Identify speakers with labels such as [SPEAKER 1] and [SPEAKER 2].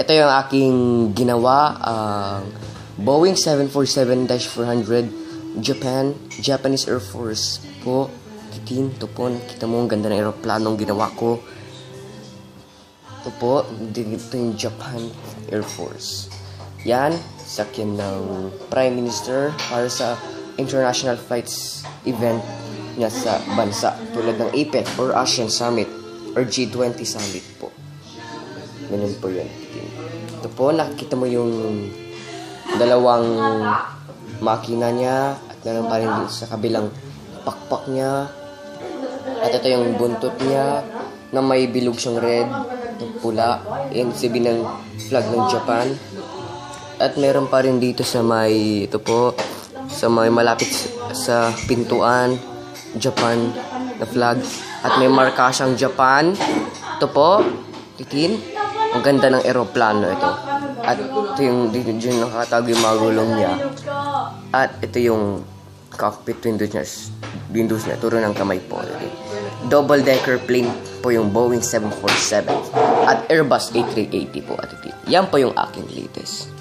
[SPEAKER 1] ito yung aking ginawa, Boeing 747-400 Japanese Air Force po. Ito po, kita mo ang ganda ng eroplanong ginawa ko. Ito po, dito yung Japan Air Force. Yan, sakyan ng Prime Minister para sa international flights event niya sa bansa tulad ng APEC or ASEAN Summit or G20 Summit po. Ganun po yun. Ito po, nakikita mo yung dalawang makina niya at meron pa rin sa kabilang pakpak niya. At ito yung buntot niya na may bilog siyang red, pula, yung sabi ng flag ng Japan. At meron pa rin dito sa may, ito po, sa may malapit sa pintuan, Japan na flag. At may marka siyang Japan. Ito po, titin, ang ganda ng eroplano ito. At ito yung nakatago yung mga gulong niya. At ito yung cockpit windows niya, turo ng kamay po. Double-decker plane po yung Boeing 747 at Airbus A380 po. At yan po yung aking latest.